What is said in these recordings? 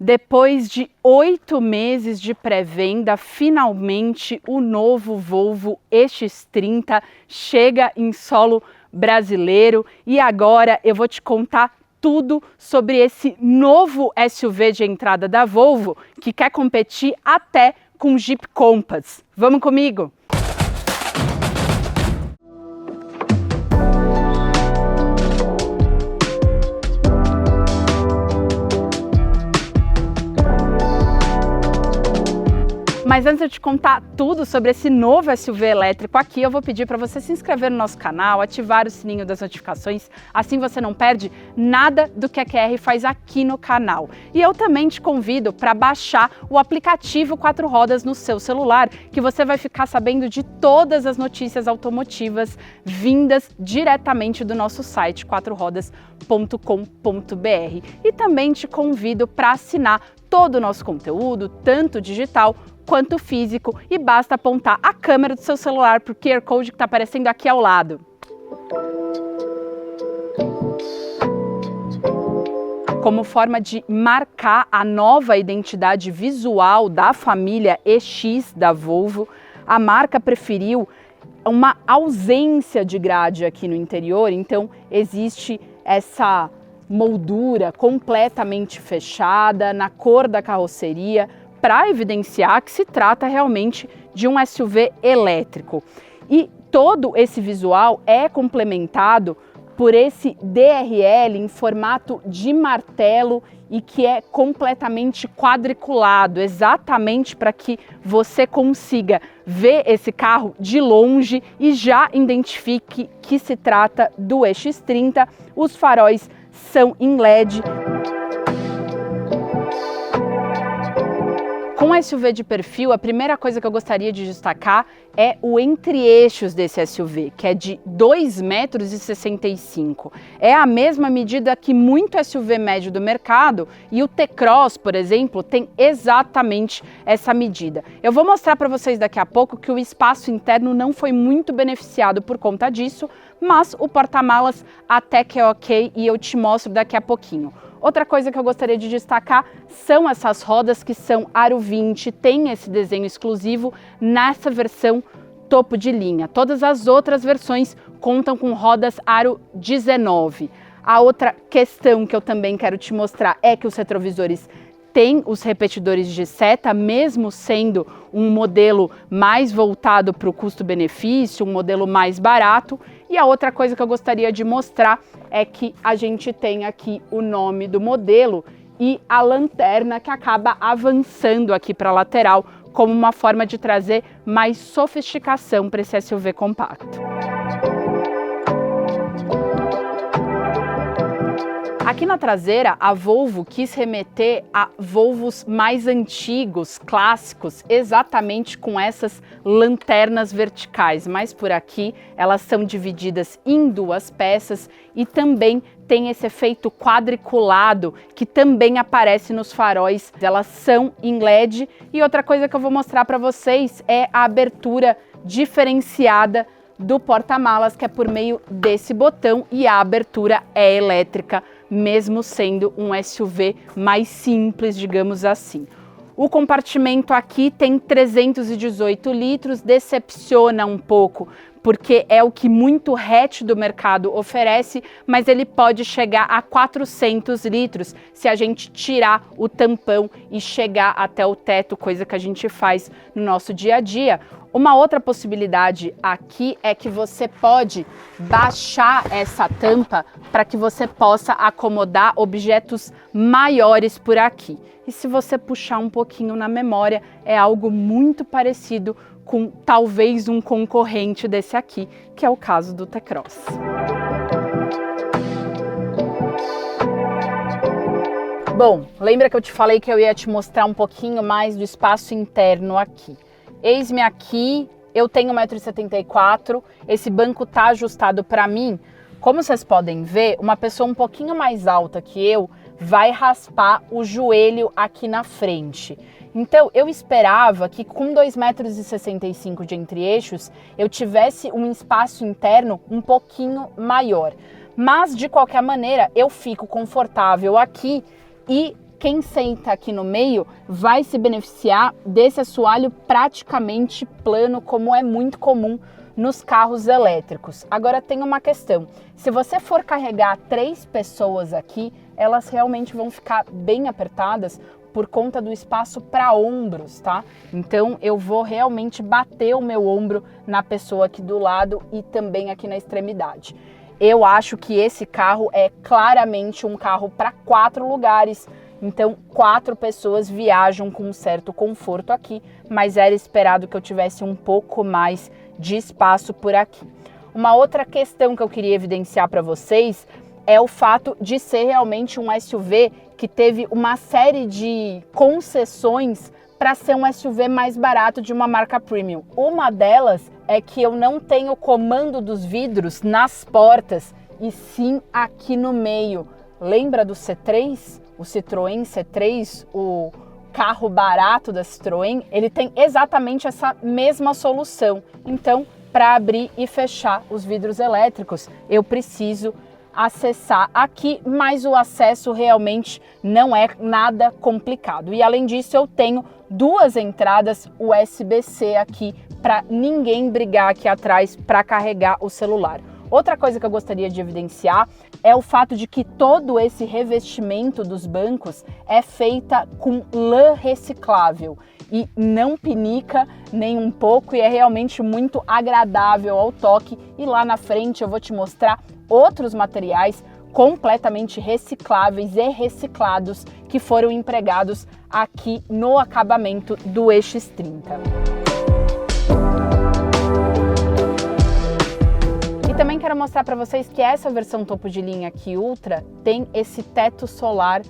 Depois de 8 meses de pré-venda, finalmente o novo Volvo EX30 chega em solo brasileiro e agora eu vou te contar tudo sobre esse novo SUV de entrada da Volvo que quer competir até com o Jeep Compass. Vamos comigo? Mas antes de eu te contar tudo sobre esse novo SUV elétrico aqui, eu vou pedir para você se inscrever no nosso canal, ativar o sininho das notificações, assim você não perde nada do que a QR faz aqui no canal. E eu também te convido para baixar o aplicativo 4 Rodas no seu celular, que você vai ficar sabendo de todas as notícias automotivas vindas diretamente do nosso site 4rodas.com.br. E também te convido para assinar todo o nosso conteúdo, tanto digital quanto físico, e basta apontar a câmera do seu celular para o QR Code que está aparecendo aqui ao lado. Como forma de marcar a nova identidade visual da família EX da Volvo, a marca preferiu uma ausência de grade aqui no interior, então existe essa moldura completamente fechada na cor da carroceria, para evidenciar que se trata realmente de um SUV elétrico. E todo esse visual é complementado por esse DRL em formato de martelo e que é completamente quadriculado, exatamente para que você consiga ver esse carro de longe e já identifique que se trata do EX30. Os faróis são em LED. Com SUV de perfil, a primeira coisa que eu gostaria de destacar é o entre-eixos desse SUV, que é de 2,65 m. É a mesma medida que muito SUV médio do mercado e o T-Cross, por exemplo, tem exatamente essa medida. Eu vou mostrar para vocês daqui a pouco que o espaço interno não foi muito beneficiado por conta disso, mas o porta-malas até que é ok e eu te mostro daqui a pouquinho. Outra coisa que eu gostaria de destacar são essas rodas que são aro 20, tem esse desenho exclusivo nessa versão topo de linha. Todas as outras versões contam com rodas aro 19. A outra questão que eu também quero te mostrar é que os retrovisores têm os repetidores de seta, mesmo sendo um modelo mais voltado para o custo-benefício, um modelo mais barato. E a outra coisa que eu gostaria de mostrar é que a gente tem aqui o nome do modelo e a lanterna que acaba avançando aqui para a lateral como uma forma de trazer mais sofisticação para esse SUV compacto. Aqui na traseira, a Volvo quis remeter a Volvos mais antigos, clássicos, exatamente com essas lanternas verticais, mas por aqui elas são divididas em duas peças e também tem esse efeito quadriculado que também aparece nos faróis. Elas são em LED e outra coisa que eu vou mostrar para vocês é a abertura diferenciada do porta-malas, que é por meio desse botão, e a abertura é elétrica, mesmo sendo um SUV mais simples, digamos assim. O compartimento aqui tem 318 litros, decepciona um pouco, porque é o que muito hatch do mercado oferece, mas ele pode chegar a 400 litros se a gente tirar o tampão e chegar até o teto, coisa que a gente faz no nosso dia a dia. Uma outra possibilidade aqui é que você pode baixar essa tampa para que você possa acomodar objetos maiores por aqui. E se você puxar um pouquinho na memória, é algo muito parecido com talvez um concorrente desse aqui, que é o caso do T-Cross. Bom, lembra que eu te falei que eu ia te mostrar um pouquinho mais do espaço interno aqui. Eis-me aqui, eu tenho 1,74 m, esse banco tá ajustado para mim. Como vocês podem ver, uma pessoa um pouquinho mais alta que eu vai raspar o joelho aqui na frente. Então, eu esperava que com 2,65 m de entre-eixos, eu tivesse um espaço interno um pouquinho maior. Mas, de qualquer maneira, eu fico confortável aqui e quem senta aqui no meio vai se beneficiar desse assoalho praticamente plano, como é muito comum nos carros elétricos. Agora tem uma questão, se você for carregar 3 pessoas aqui, elas realmente vão ficar bem apertadas por conta do espaço para ombros, tá? Então eu vou realmente bater o meu ombro na pessoa aqui do lado e também aqui na extremidade. Eu acho que esse carro é claramente um carro para 4 lugares, então 4 pessoas viajam com um certo conforto aqui, mas era esperado que eu tivesse um pouco mais de espaço por aqui. Uma outra questão que eu queria evidenciar para vocês é o fato de ser realmente um SUV que teve uma série de concessões para ser um SUV mais barato de uma marca premium. Uma delas é que eu não tenho comando dos vidros nas portas e sim aqui no meio. Lembra do C3? O Citroën C3, o carro barato da Citroën, ele tem exatamente essa mesma solução. Então, para abrir e fechar os vidros elétricos, eu preciso acessar aqui, mas o acesso realmente não é nada complicado. E além disso, eu tenho 2 entradas USB-C aqui para ninguém brigar aqui atrás para carregar o celular. Outra coisa que eu gostaria de evidenciar é o fato de que todo esse revestimento dos bancos é feita com lã reciclável e não pinica nem um pouco e é realmente muito agradável ao toque. E lá na frente eu vou te mostrar outros materiais completamente recicláveis e reciclados que foram empregados aqui no acabamento do EX30. E também quero mostrar para vocês que essa versão topo de linha aqui Ultra tem esse teto solar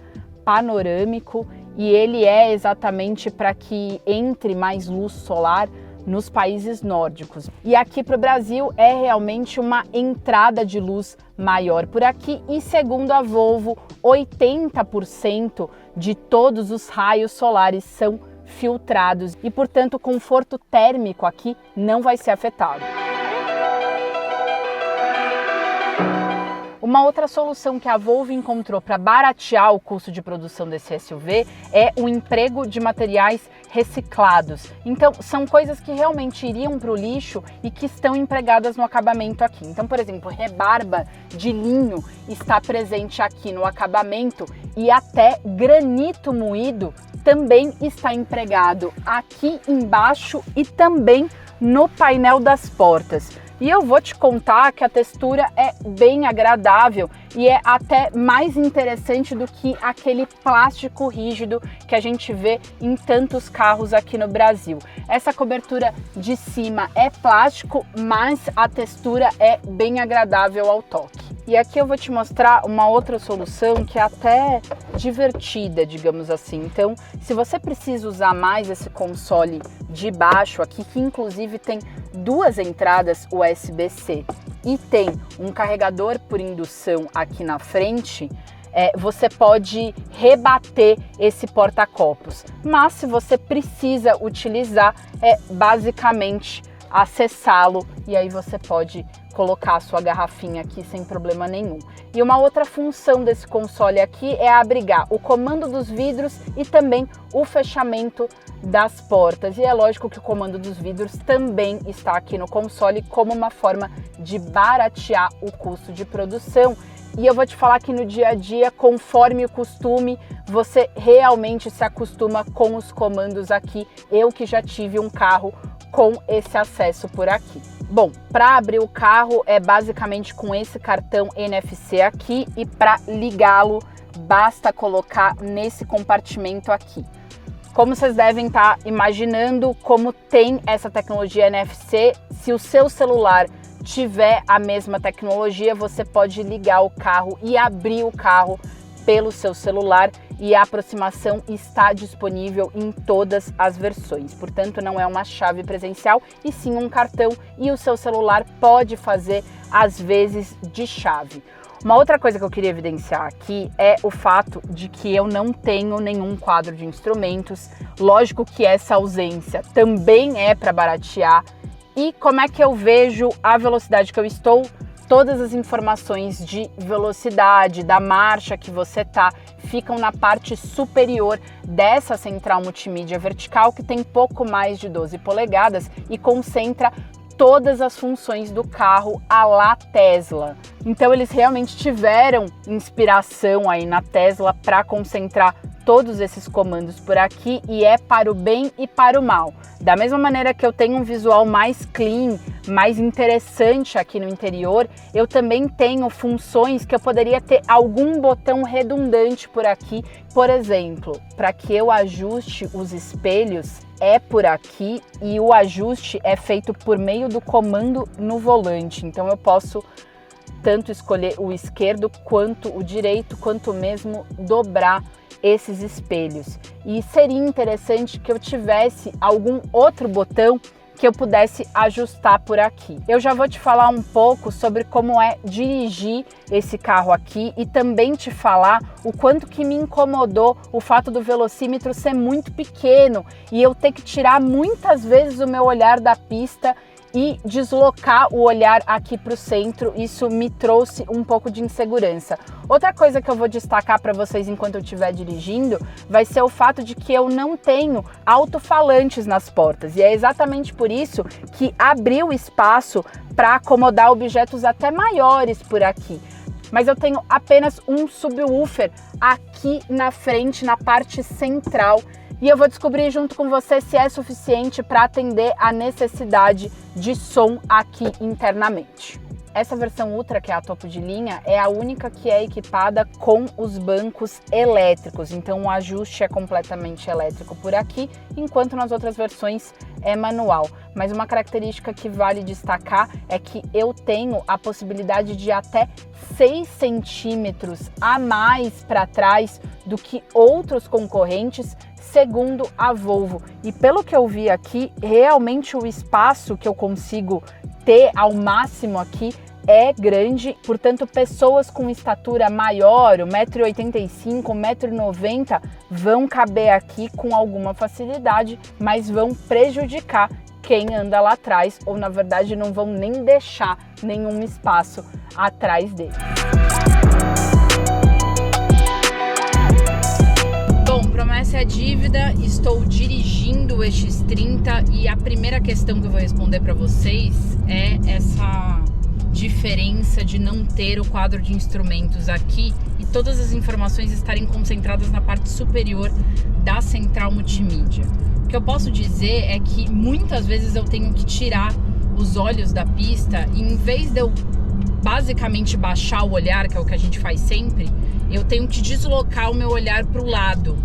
panorâmico e ele é exatamente para que entre mais luz solar nos países nórdicos. E aqui para o Brasil é realmente uma entrada de luz maior por aqui e segundo a Volvo, 80% de todos os raios solares são filtrados e, portanto, o conforto térmico aqui não vai ser afetado. Uma outra solução que a Volvo encontrou para baratear o custo de produção desse SUV é o emprego de materiais reciclados. Então, são coisas que realmente iriam para o lixo e que estão empregadas no acabamento aqui. Então, por exemplo, rebarba de linho está presente aqui no acabamento e até granito moído também está empregado aqui embaixo e também no painel das portas. E eu vou te contar que a textura é bem agradável e é até mais interessante do que aquele plástico rígido que a gente vê em tantos carros aqui no Brasil. Essa cobertura de cima é plástico, mas a textura é bem agradável ao toque. E aqui eu vou te mostrar uma outra solução que é até divertida, digamos assim. Então, se você precisa usar mais esse console de baixo aqui, que inclusive tem 2 entradas USB-C e tem um carregador por indução aqui na frente, você pode rebater esse porta-copos. Mas se você precisa utilizar, é basicamente acessá-lo e aí você pode colocar a sua garrafinha aqui sem problema nenhum. E uma outra função desse console aqui é abrigar o comando dos vidros e também o fechamento das portas. E é lógico que o comando dos vidros também está aqui no console como uma forma de baratear o custo de produção. E eu vou te falar que no dia a dia, conforme o costume, você realmente se acostuma com os comandos aqui. Eu que já tive um carro com esse acesso por aqui. Bom, para abrir o carro é basicamente com esse cartão NFC aqui e para ligá-lo basta colocar nesse compartimento aqui. Como vocês devem estar imaginando, como tem essa tecnologia NFC, se o seu celular tiver a mesma tecnologia, você pode ligar o carro e abrir o carro pelo seu celular e a aproximação está disponível em todas as versões. Portanto, não é uma chave presencial e sim um cartão e o seu celular pode fazer às vezes de chave. Uma outra coisa que eu queria evidenciar aqui é o fato de que eu não tenho nenhum quadro de instrumentos. Lógico que essa ausência também é para baratear. E como é que eu vejo a velocidade que eu estou Todas as informações de velocidade, da marcha que você tá, ficam na parte superior dessa central multimídia vertical, que tem pouco mais de 12 polegadas e concentra todas as funções do carro à la Tesla. Então eles realmente tiveram inspiração aí na Tesla para concentrar todos esses comandos por aqui, e é para o bem e para o mal. Da mesma maneira que eu tenho um visual mais clean, mais interessante aqui no interior, eu também tenho funções que eu poderia ter algum botão redundante por aqui. Por exemplo, para que eu ajuste os espelhos, é por aqui, e o ajuste é feito por meio do comando no volante. Então eu posso tanto escolher o esquerdo quanto o direito, quanto mesmo dobrar esses espelhos. E seria interessante que eu tivesse algum outro botão que eu pudesse ajustar por aqui. Eu já vou te falar um pouco sobre como é dirigir esse carro aqui e também te falar o quanto que me incomodou o fato do velocímetro ser muito pequeno e eu ter que tirar muitas vezes o meu olhar da pista e deslocar o olhar aqui para o centro. Isso me trouxe um pouco de insegurança. Outra coisa que eu vou destacar para vocês enquanto eu estiver dirigindo vai ser o fato de que eu não tenho alto-falantes nas portas, e é exatamente por isso que abriu espaço para acomodar objetos até maiores por aqui. Mas eu tenho apenas um subwoofer aqui na frente, na parte central, e eu vou descobrir junto com você se é suficiente para atender a necessidade de som aqui internamente. Essa versão Ultra, que é a topo de linha, é a única que é equipada com os bancos elétricos, então o ajuste é completamente elétrico por aqui, enquanto nas outras versões é manual. Mas uma característica que vale destacar é que eu tenho a possibilidade de até 6 centímetros a mais para trás do que outros concorrentes, segundo a Volvo. E pelo que eu vi aqui, realmente o espaço que eu consigo ter ao máximo aqui é grande, portanto pessoas com estatura maior, 1,85 m, 1,90 m, vão caber aqui com alguma facilidade, mas vão prejudicar quem anda lá atrás, ou na verdade não vão nem deixar nenhum espaço atrás dele. Bom, promessa é dívida, estou dirigindo o X30 e a primeira questão que eu vou responder para vocês é essa diferença de não ter o quadro de instrumentos aqui e todas as informações estarem concentradas na parte superior da central multimídia. O que eu posso dizer é que muitas vezes eu tenho que tirar os olhos da pista e em vez de eu basicamente baixar o olhar, que é o que a gente faz sempre, eu tenho que deslocar o meu olhar para o lado.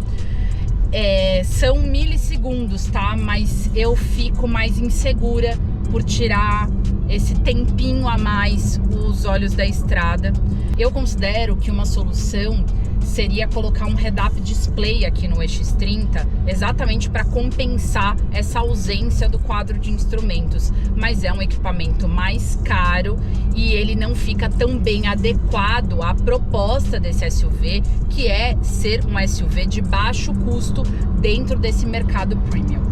São milissegundos, tá? Mas eu fico mais insegura por tirar esse tempinho a mais os olhos da estrada. Eu considero que uma solução seria colocar um head-up display aqui no X30, exatamente para compensar essa ausência do quadro de instrumentos, mas é um equipamento mais caro e ele não fica tão bem adequado à proposta desse SUV, que é ser um SUV de baixo custo dentro desse mercado premium.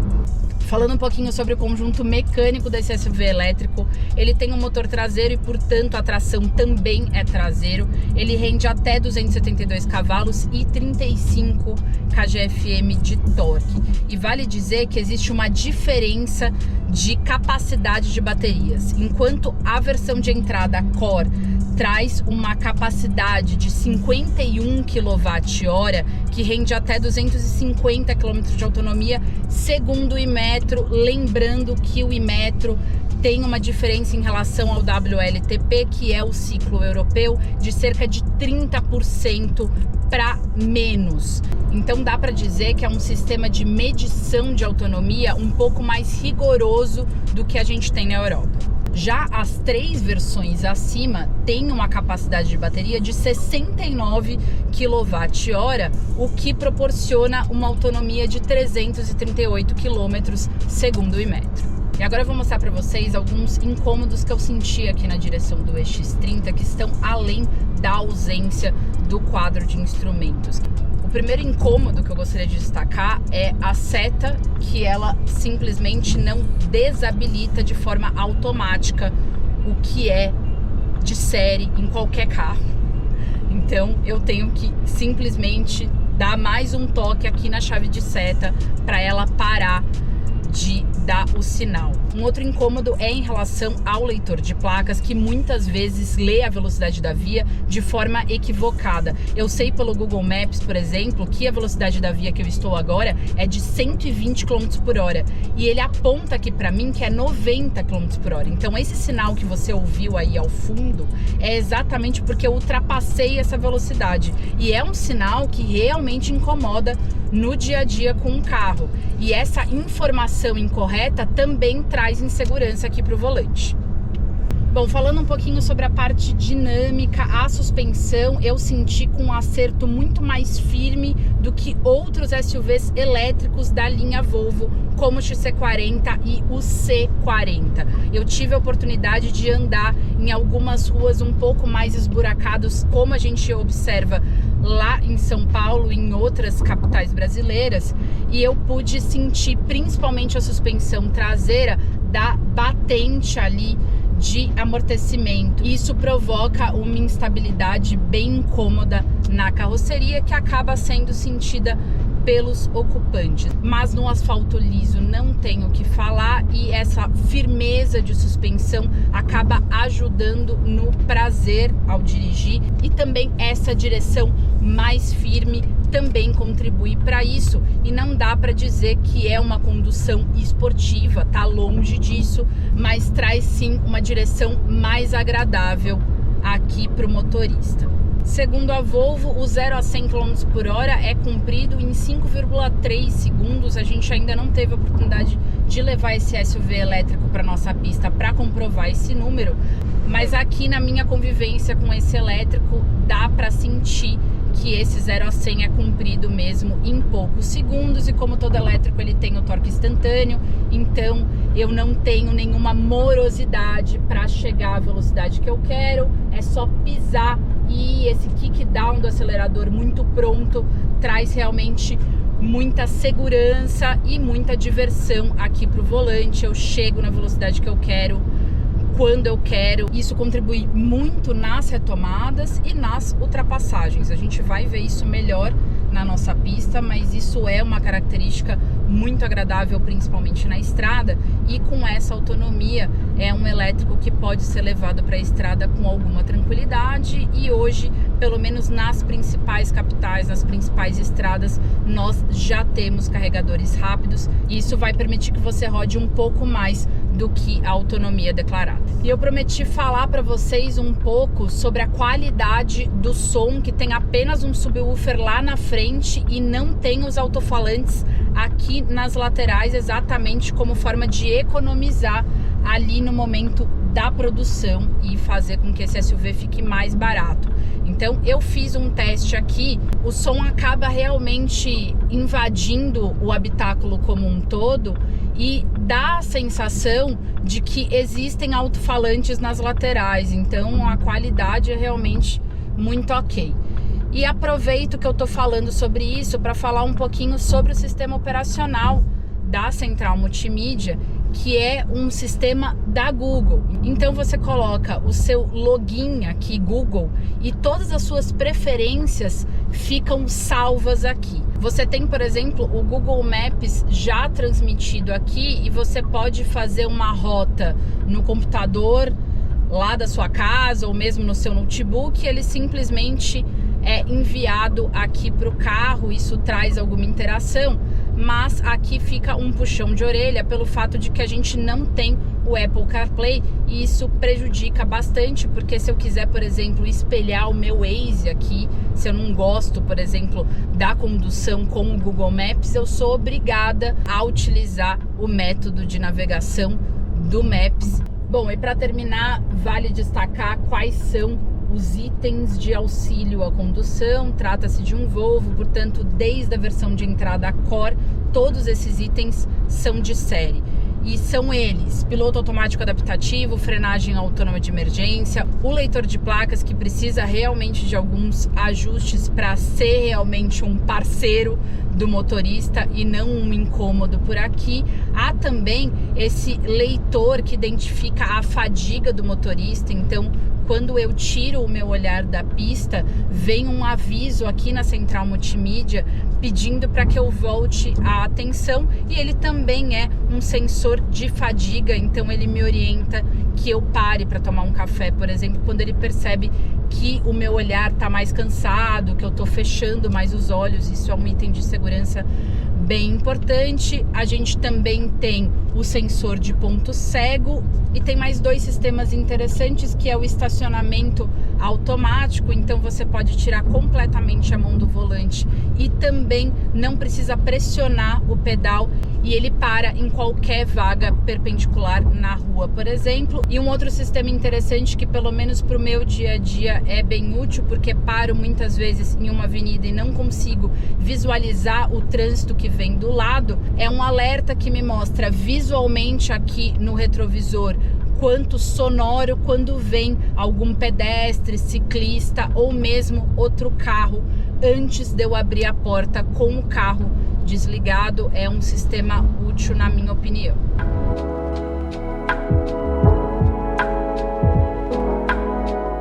Falando um pouquinho sobre o conjunto mecânico desse SUV elétrico, ele tem um motor traseiro e, portanto, a tração também é traseiro. Ele rende até 272 cavalos e 35 kgfm de torque. E vale dizer que existe uma diferença de capacidade de baterias. Enquanto a versão de entrada Core traz uma capacidade de 51 kWh, que rende até 250 km de autonomia, segundo o Imetro, lembrando que o Imetro tem uma diferença em relação ao WLTP, que é o ciclo europeu, de cerca de 30% para menos. Então dá para dizer que é um sistema de medição de autonomia um pouco mais rigoroso do que a gente tem na Europa. Já as 3 versões acima têm uma capacidade de bateria de 69 kWh, o que proporciona uma autonomia de 338 km, segundo o Imetro. E agora eu vou mostrar para vocês alguns incômodos que eu senti aqui na direção do X30, que estão além da ausência do quadro de instrumentos. O primeiro incômodo que eu gostaria de destacar é a seta, que ela simplesmente não desabilita de forma automática, o que é de série em qualquer carro. Então eu tenho que simplesmente dar mais um toque aqui na chave de seta para ela parar de dar o sinal. Um outro incômodo é em relação ao leitor de placas, que muitas vezes lê a velocidade da via de forma equivocada. Eu sei pelo Google Maps, por exemplo, que a velocidade da via que eu estou agora é de 120 km por hora e ele aponta aqui para mim que é 90 km por hora. Então esse sinal que você ouviu aí ao fundo é exatamente porque eu ultrapassei essa velocidade e é um sinal que realmente incomoda no dia a dia com o carro. E essa informação incorreta também traz insegurança aqui para o volante. Bom, falando um pouquinho sobre a parte dinâmica, a suspensão eu senti com um acerto muito mais firme do que outros SUVs elétricos da linha Volvo, como o XC40 e o C40. Eu tive a oportunidade de andar em algumas ruas um pouco mais esburacadas, como a gente observa lá em São Paulo e em outras capitais brasileiras, e eu pude sentir principalmente a suspensão traseira da batente ali de amortecimento. Isso provoca uma instabilidade bem incômoda na carroceria que acaba sendo sentida pelos ocupantes. Mas no asfalto liso não tenho o que falar e essa firmeza de suspensão acaba ajudando no prazer ao dirigir e também essa direção mais firme também contribui para isso e não dá para dizer que é uma condução esportiva, tá longe disso, mas traz sim uma direção mais agradável aqui para o motorista. Segundo a Volvo, o 0 a 100 km por hora é cumprido em 5,3 segundos. A gente ainda não teve a oportunidade de levar esse SUV elétrico para nossa pista para comprovar esse número, mas aqui na minha convivência com esse elétrico dá para sentir que esse 0 a 100 é cumprido mesmo em poucos segundos, e como todo elétrico ele tem o torque instantâneo, então eu não tenho nenhuma morosidade para chegar à velocidade que eu quero, é só pisar, e esse kickdown do acelerador muito pronto traz realmente muita segurança e muita diversão aqui para o volante. Eu chego na velocidade que eu quero, quando eu quero. Isso contribui muito nas retomadas e nas ultrapassagens. A gente vai ver isso melhor na nossa pista, mas isso é uma característica muito agradável, principalmente na estrada, e com essa autonomia é um elétrico que pode ser levado para a estrada com alguma tranquilidade, e hoje, pelo menos nas principais capitais, nas principais estradas, nós já temos carregadores rápidos, e isso vai permitir que você rode um pouco mais do que a autonomia declarada. E eu prometi falar para vocês um pouco sobre a qualidade do som, que tem apenas um subwoofer lá na frente e não tem os alto-falantes aqui nas laterais, exatamente como forma de economizar ali no momento da produção e fazer com que esse SUV fique mais barato. Então eu fiz um teste aqui, o som acaba realmente invadindo o habitáculo como um todo e dá a sensação de que existem alto-falantes nas laterais, então a qualidade é realmente muito ok. E aproveito que eu tô falando sobre isso para falar um pouquinho sobre o sistema operacional da central multimídia, que é um sistema da Google. Então você coloca o seu login aqui, Google, e todas as suas preferências ficam salvas aqui. Você tem, por exemplo, o Google Maps já transmitido aqui, e você pode fazer uma rota no computador lá da sua casa ou mesmo no seu notebook, ele simplesmente é enviado aqui para o carro. Isso traz alguma interação, mas aqui fica um puxão de orelha pelo fato de que a gente não tem o Apple CarPlay, e isso prejudica bastante, porque se eu quiser, por exemplo, espelhar o meu Waze aqui, se eu não gosto, por exemplo, da condução com o Google Maps, eu sou obrigada a utilizar o método de navegação do Maps. Bom, e para terminar, vale destacar quais são os itens de auxílio à condução. Trata-se de um Volvo, portanto, desde a versão de entrada Core, todos esses itens são de série. E são eles: piloto automático adaptativo, frenagem autônoma de emergência, o leitor de placas, que precisa realmente de alguns ajustes para ser realmente um parceiro do motorista e não um incômodo por aqui. Há também esse leitor que identifica a fadiga do motorista, então quando eu tiro o meu olhar da pista, vem um aviso aqui na central multimídia pedindo para que eu volte a atenção, e ele também é um sensor de fadiga, então ele me orienta que eu pare para tomar um café, por exemplo, quando ele percebe que o meu olhar está mais cansado, que eu estou fechando mais os olhos. Isso é um item de segurança bem importante. A gente também tem o sensor de ponto cego e tem mais 2 sistemas interessantes, que é o estacionamento automático, então você pode tirar completamente a mão do volante e também não precisa pressionar o pedal, e ele para em qualquer vaga perpendicular na rua, por exemplo. E um outro sistema interessante, que pelo menos para o meu dia a dia é bem útil, porque paro muitas vezes em uma avenida e não consigo visualizar o trânsito que vem do lado, é um alerta que me mostra visualmente aqui no retrovisor quanto sonoro quando vem algum pedestre, ciclista ou mesmo outro carro antes de eu abrir a porta com o carro desligado. É um sistema útil, na minha opinião.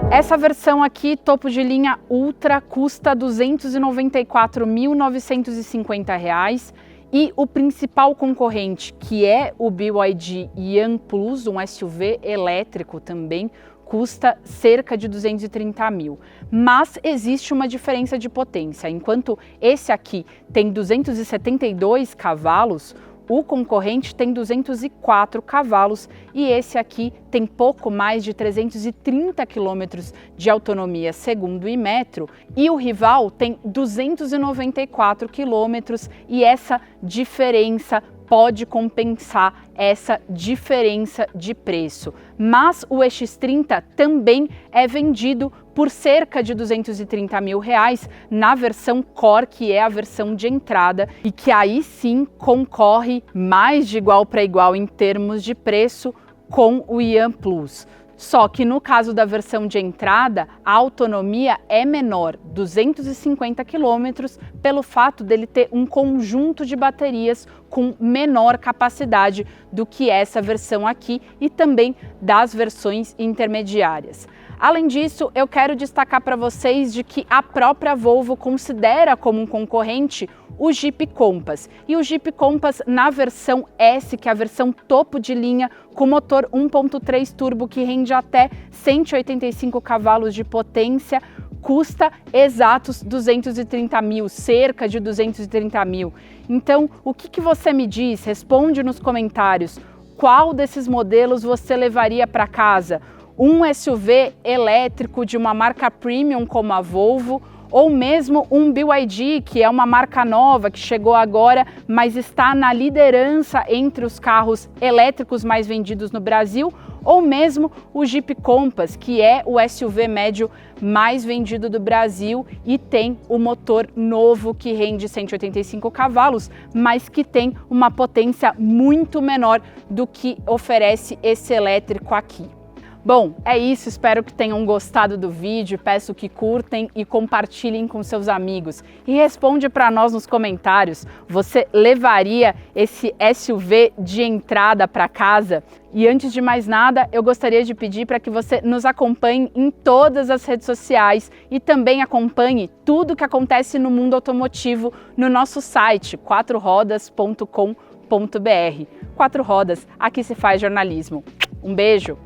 Essa versão aqui, topo de linha Ultra, custa R$ 294.950 e o principal concorrente, que é o BYD Yan Plus, um SUV elétrico também, custa cerca de 230 mil. Mas existe uma diferença de potência. Enquanto esse aqui tem 272 cavalos, o concorrente tem 204 cavalos e esse aqui tem pouco mais de 330 quilômetros de autonomia, segundo o Imetro, e o rival tem 294 quilômetros, e essa diferença pode compensar essa diferença de preço. Mas o EX30 também é vendido por cerca de R$ 230 mil na versão Core, que é a versão de entrada, e que aí sim concorre mais de igual para igual em termos de preço com o Yan Plus. Só que no caso da versão de entrada, a autonomia é menor, 250 quilômetros, pelo fato dele ter um conjunto de baterias com menor capacidade do que essa versão aqui e também das versões intermediárias. Além disso, eu quero destacar para vocês de que a própria Volvo considera como um concorrente o Jeep Compass. E o Jeep Compass na versão S, que é a versão topo de linha, com motor 1.3 turbo que rende até 185 cavalos de potência, custa exatos 230 mil, cerca de 230 mil. Então, o que você me diz? Responde nos comentários. Qual desses modelos você levaria para casa? Um SUV elétrico de uma marca premium como a Volvo, ou mesmo um BYD, que é uma marca nova que chegou agora, mas está na liderança entre os carros elétricos mais vendidos no Brasil, ou mesmo o Jeep Compass, que é o SUV médio mais vendido do Brasil e tem o motor novo que rende 185 cavalos, mas que tem uma potência muito menor do que oferece esse elétrico aqui. Bom, é isso, espero que tenham gostado do vídeo, peço que curtem e compartilhem com seus amigos. E responde para nós nos comentários, você levaria esse SUV de entrada para casa? E antes de mais nada, eu gostaria de pedir para que você nos acompanhe em todas as redes sociais e também acompanhe tudo o que acontece no mundo automotivo no nosso site, quatrorodas.com.br. Quatro Rodas, aqui se faz jornalismo. Um beijo!